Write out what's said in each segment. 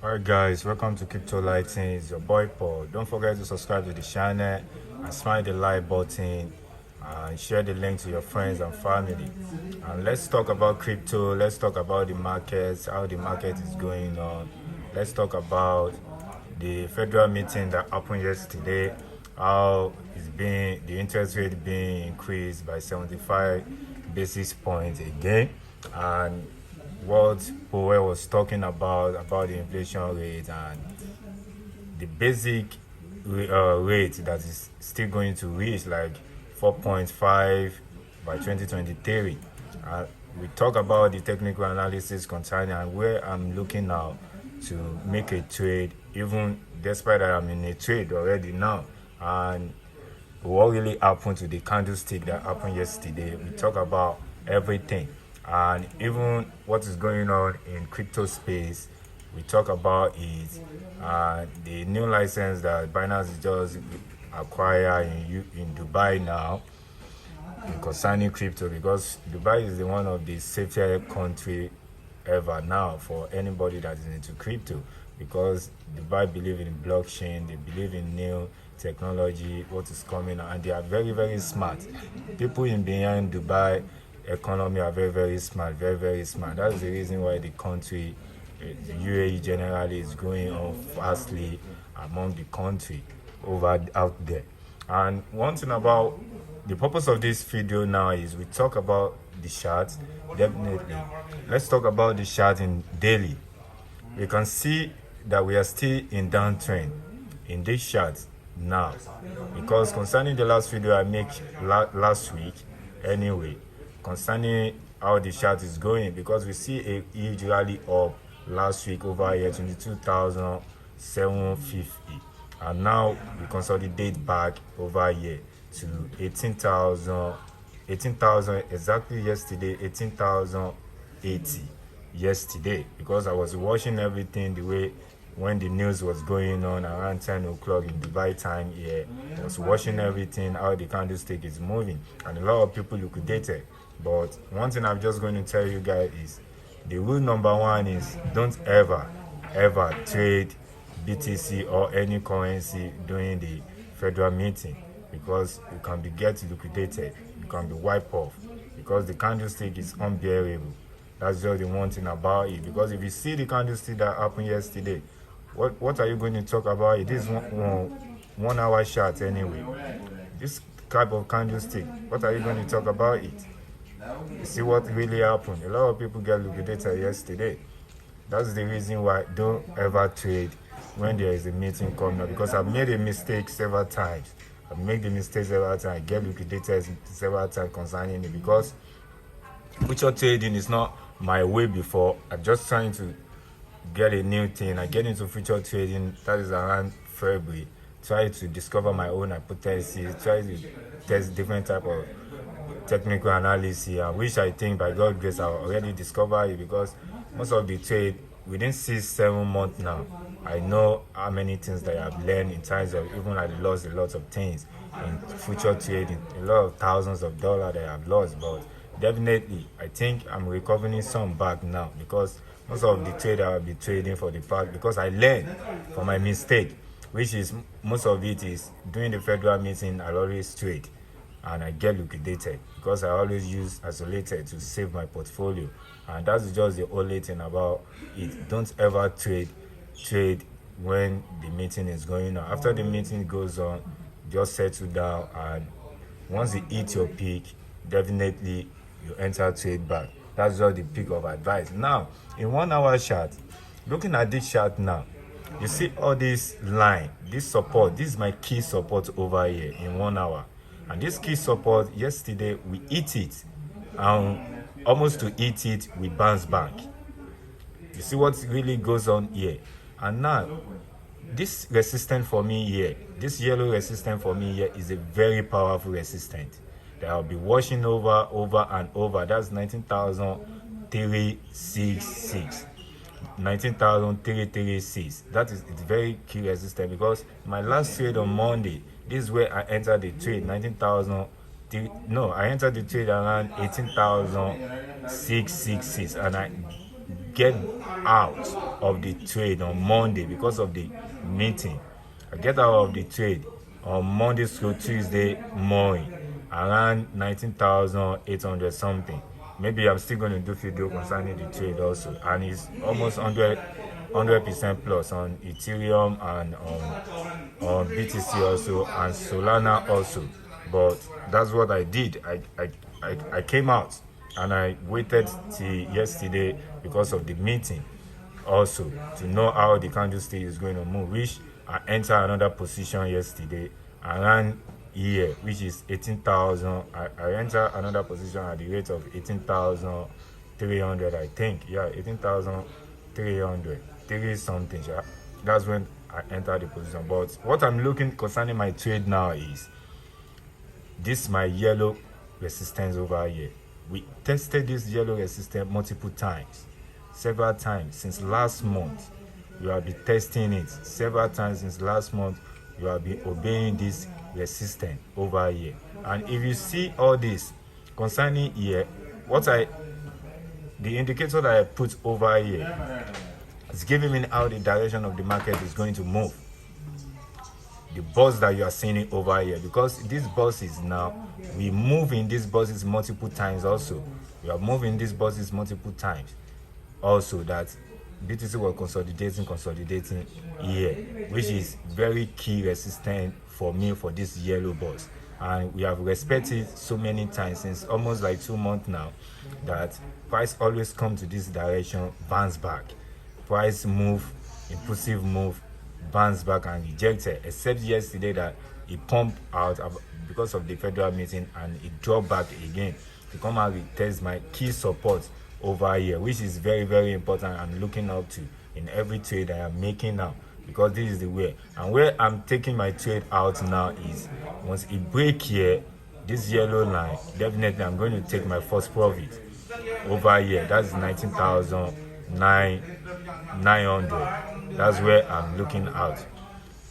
Alright guys, welcome to Crypto Lighting. It's your boy Paul. Don't forget to subscribe to the channel and smash the like button and share the link to your friends and family. And let's talk about crypto, let's talk about the markets, how the market is going on. Let's talk about the federal meeting that happened yesterday, how it's been the interest rate being increased by 75 basis points again, and what Powell was talking about the inflation rate and the basic rate that is still going to reach like 4.5 by 2023. We talk about the technical analysis concerning and where I'm looking now to make a trade, even despite that I'm in a trade already now. And what really happened to the candlestick that happened yesterday. We talk about everything and even what is going on in crypto space. We talk about it and the new license that Binance just acquired in Dubai now concerning crypto, because Dubai is one of the safest country ever now for anybody that is into crypto, because Dubai believe in blockchain, they believe in new technology, what is coming, and they are very, very smart. People in behind Dubai economy are very, very smart, very, very smart. That's the reason why the country, the UAE generally, is growing on fastly among the country over out there. And one thing about the purpose of this video now is we talk about the chart. Definitely, let's talk about the chart in daily. We can see that we are still in downtrend in this chart now, because concerning the last video I make last week anyway, concerning how the chart is going, because we see a huge rally up last week over here 22,750, and now we consolidate back over here to 18,000 exactly yesterday, 18,080 yesterday, because I was watching everything the way when the news was going on around 10 o'clock in Dubai time here. I was watching everything, how the candlestick is moving, and a lot of people liquidated. But one thing I'm just going to tell you guys is the rule number one is don't ever trade BTC or any currency during the federal meeting, because you can be get liquidated, you can be wiped off, because the candlestick is unbearable. That's just the one thing about it. Because if you see the candlestick that happened yesterday, what are you going to talk about? It is 1 hour chart anyway. This type of candlestick, what are you going to talk about it? You see what really happened? A lot of people get liquidated yesterday. That's the reason why don't ever trade when there is a meeting coming up, because I've made a mistake several times. I've made the mistake several times. I get liquidated several times concerning it, because future trading is not my way before. I'm just trying to get a new thing. I get into future trading, that is around February. Try to discover my own hypothesis, try to test different type of technical analysis, which I think by God's grace I already discovered it, because most of the trade within 6-7 months now, I know how many things that I have learned in terms of, even I lost a lot of things in future trading, a lot of thousands of dollars that I have lost. But definitely I think I'm recovering some back now, because most of the trade I will be trading for the past, because I learned from my mistake, which is most of it is during the federal meeting I always trade and I get liquidated, because I always use isolated to save my portfolio. And that's just the only thing about it. Don't ever trade when the meeting is going on. After the meeting goes on, just settle down, and once you hit your peak, definitely you enter trade back. That's just the peak of advice. Now, in 1 hour chart, looking at this chart now, you see all this line, this support, this is my key support over here in 1 hour. And this key support, yesterday we hit it, and almost to hit it, we bounce back. You see what really goes on here. And now, this resistance for me here, this yellow resistance for me here, is a very powerful resistance that I'll be watching over and over. That's 19,366. 19,336. That is, it's very key resistance, because my last trade on Monday, this is where I entered the trade 19,000. No, I entered the trade around 18,666, and I get out of the trade on Monday because of the meeting. I get out of the trade on Monday through Tuesday morning around 19,800 something. Maybe I'm still going to do video concerning the trade also, and it's almost 100% plus on Ethereum and on BTC also and Solana also. But that's what I did. I came out and I waited till yesterday because of the meeting also to know how the candlestick is going to move, which I entered another position yesterday around here, which is 18,000. I entered another position at the rate of 18,300, I think. Yeah, 18,300, 3 something. Yeah. That's when I entered the position. But what I'm looking concerning my trade now is this my yellow resistance over here. We tested this yellow resistance multiple times, several times since last month. We have been testing it several times since last month. We have been obeying this resistance over here. And if you see all this concerning here, the indicator that I put over here is giving me how the direction of the market is going to move. The bus that you are seeing it over here, because these buses now, we move in these buses multiple times also. We are moving these buses multiple times also, that BTC was consolidating here, which is very key resistance for me for this yellow bus. And we have respected so many times since almost like 2 months now that price always come to this direction, bounce back. Price move, impulsive move, bounce back and rejected, except yesterday that it pumped out because of the federal meeting and it dropped back again to come and retest my key support over here, which is very, very important. I'm looking up to in every trade I am making now, because this is the way. And where I'm taking my trade out now is once it break here, this yellow line, definitely I'm going to take my first profit over here. That's 19,900. That's where I'm looking out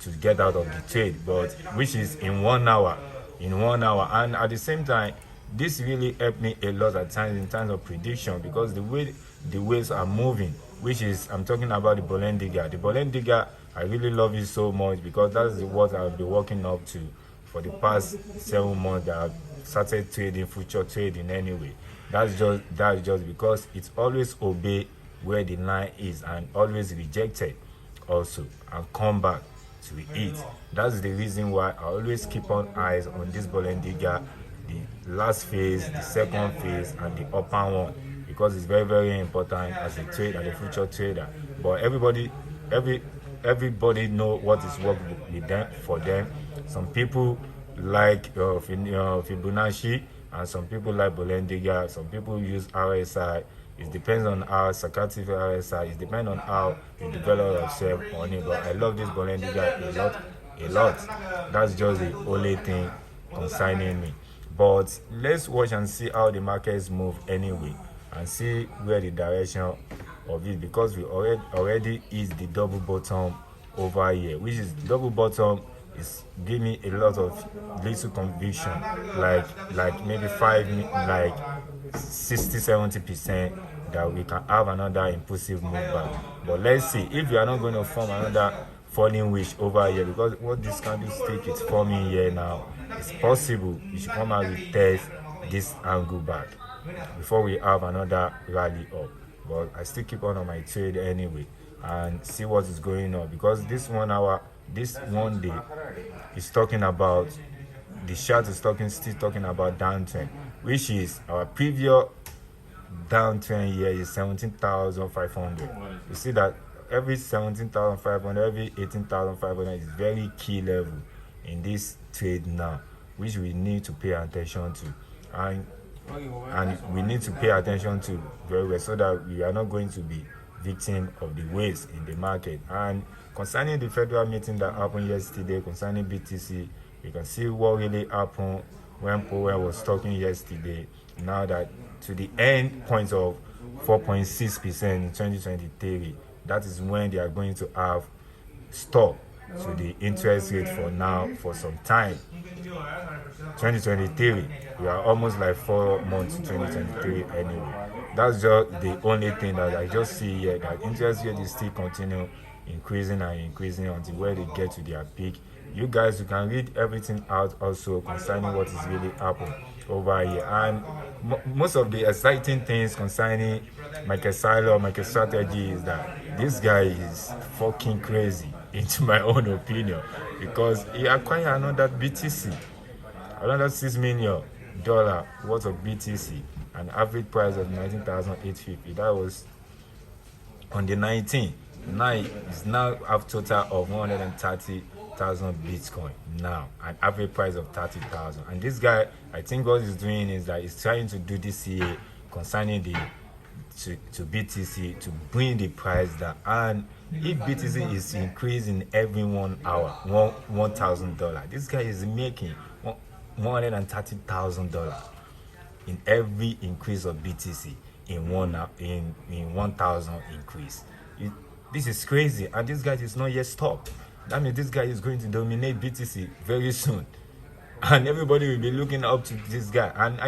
to get out of the trade, but which is in 1 hour. And at the same time, this really helped me a lot at times in terms of prediction, because the way the waves are moving, which is, I'm talking about the Bolendiga. The Bolendiga, I really love it so much because that's what I've been working up to for the past 7 months that I've started trading, future trading anyway. That's just because it's always obey where the line is and always rejected also and come back to it. That's the reason why I always keep on eyes on this Bolendiga, the last phase, the second phase, and the upper one, because it's very, very important as a trader, as a future trader. But everybody know what is working with them for them. Some people like Fibonacci, and some people like Bolendiga. Some people use RSI. It depends on how Sakati RSI. It depends on how you develop yourself on it. But I love this Bolendiga a lot. That's just the only thing concerning me. But let's watch and see how the markets move anyway, and see where the direction of it, because we already is the double bottom over here, which is double bottom is giving me a lot of little conviction, like maybe 60-70% that we can have another impulsive move back. But let's see if we are not going to form another falling wedge over here, because what this candlestick is forming here now, it's possible we should come and retest this angle back before we have another rally up. But I still keep on my trade anyway and see what is going on, because this 1 hour, this 1 day is talking about, the chart is still talking about downtrend, which is our previous downtrend here is 17,500. You see that every 17,500, every 18,500 is very key level in this trade now, which we need to pay attention to, and we need to pay attention to very well, so that we are not going to be victim of the waves in the market. And concerning the federal meeting that happened yesterday concerning BTC, you can see what really happened when Powell was talking yesterday. Now that to the end point of 4.6% in 2023, that is when they are going to have stop to the interest rate for now, for some time. 2023, we are almost like 4 months to 2023 anyway. That's just the only thing that I just see here, that interest rate is still continue increasing and increasing until where they get to their peak. You guys, you can read everything out also concerning what is really happening over here. And most of the exciting things concerning Michael Saylor, MicroStrategy, is that this guy is fucking crazy, into my own opinion, because he acquired another BTC, another $6 million worth of BTC, an average price of 19,850. That was on the 19th. Now it's now have total of 130,000 Bitcoin now, an average price of 30,000. And this guy, I think what he's doing is that he's trying to do this CA concerning the to BTC to bring the price down. And if BTC is increasing every 1 hour, $1,000, this guy is making $130,000 in every increase of BTC in 1,000 increase. This is crazy, and this guy is not yet stopped. That means this guy is going to dominate BTC very soon, and everybody will be looking up to this guy. And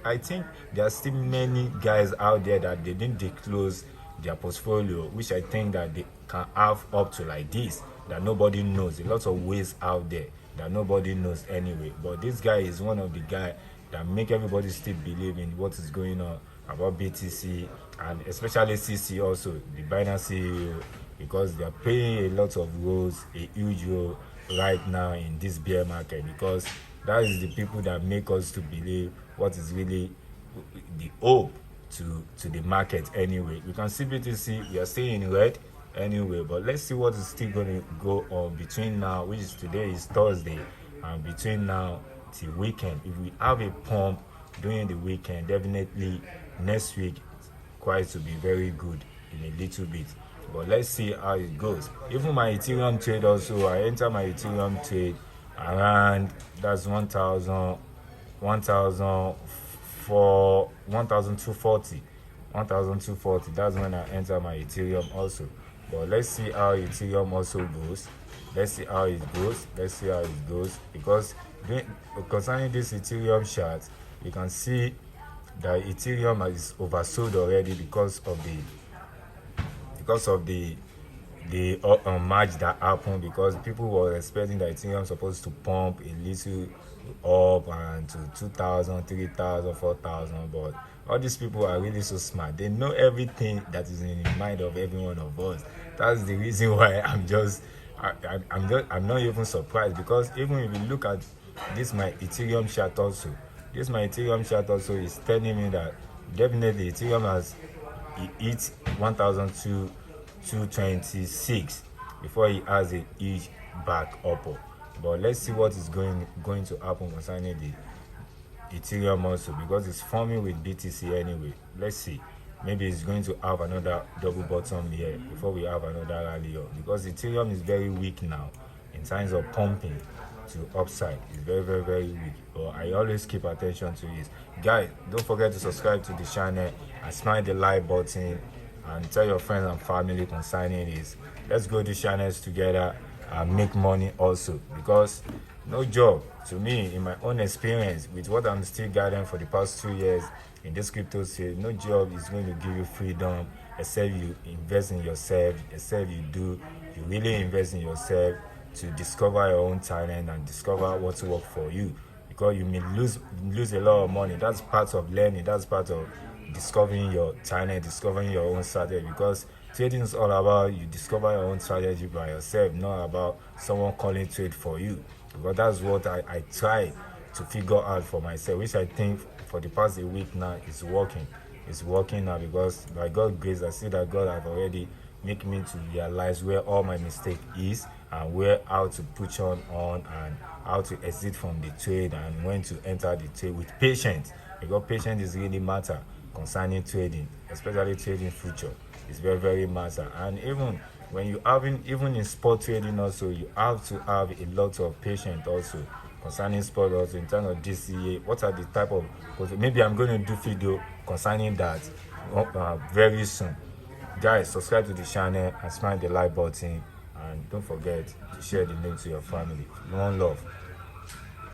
I think there are still many guys out there that they didn't disclose their portfolio, which I think that they can have up to like this, that nobody knows. A lot of ways out there that nobody knows anyway. But this guy is one of the guys that make everybody still believe in what is going on about BTC, and especially CC also, the BINANCE CEO, because they are playing a lot of roles, a huge role right now in this bear market, because that is the people that make us to believe what is really the hope to the market anyway. We can see BTC, we are still in red anyway, but let's see what is still going to go on between now, which is today is Thursday, and between now till weekend. If we have a pump during the weekend, definitely next week quite to be very good in a little bit. But let's see how it goes. Even my Ethereum trade also, I enter my Ethereum trade around, that's 1,240. That's when I enter my Ethereum also. But let's see how Ethereum also goes. Let's see how it goes. Because concerning this Ethereum chart, you can see that Ethereum is oversold already because of the match that happened, because people were expecting that Ethereum supposed to pump a little up and to 2,000, 3,000, 4,000, but all these people are really so smart. They know everything that is in the mind of every one of us. That's the reason why I'm not even surprised, because even if you look at this my Ethereum chart also, is telling me that definitely Ethereum has hit 1,226 before he has a huge back up. But let's see what is going to happen concerning the Ethereum also, because it's forming with BTC anyway. Let's see. Maybe it's going to have another double bottom here before we have another rally up, because Ethereum is very weak now in terms of pumping to upside. It's very, very, very weak. But I always keep attention to it. Guys, don't forget to subscribe to the channel and smash the like button and tell your friends and family concerning this. Let's go to channels together and make money also, because no job, to me, in my own experience with what I'm still gathering for the past 2 years in this crypto space, no job is going to give you freedom except you invest in yourself, except you really invest in yourself to discover your own talent and discover what works for you, because you may lose a lot of money. That's part of learning, that's part of discovering your talent, discovering your own strategy, because trading is all about you discover your own strategy by yourself, not about someone calling trade for you. Because that's what I try to figure out for myself, which I think for the past a week now is working. It's working now, because by God's grace, I see that God have already made me to realize where all my mistake is, and how to push on and how to exit from the trade, and when to enter the trade with patience, because patience is really matter concerning trading, especially trading future. It's very, very matter. And even when you even in spot trading also, you have to have a lot of patience also concerning spot also, in terms of DCA. What are the type of, maybe I'm going to do video concerning that very soon. Guys, subscribe to the channel and smash the like button, and don't forget to share the link to your family. One love.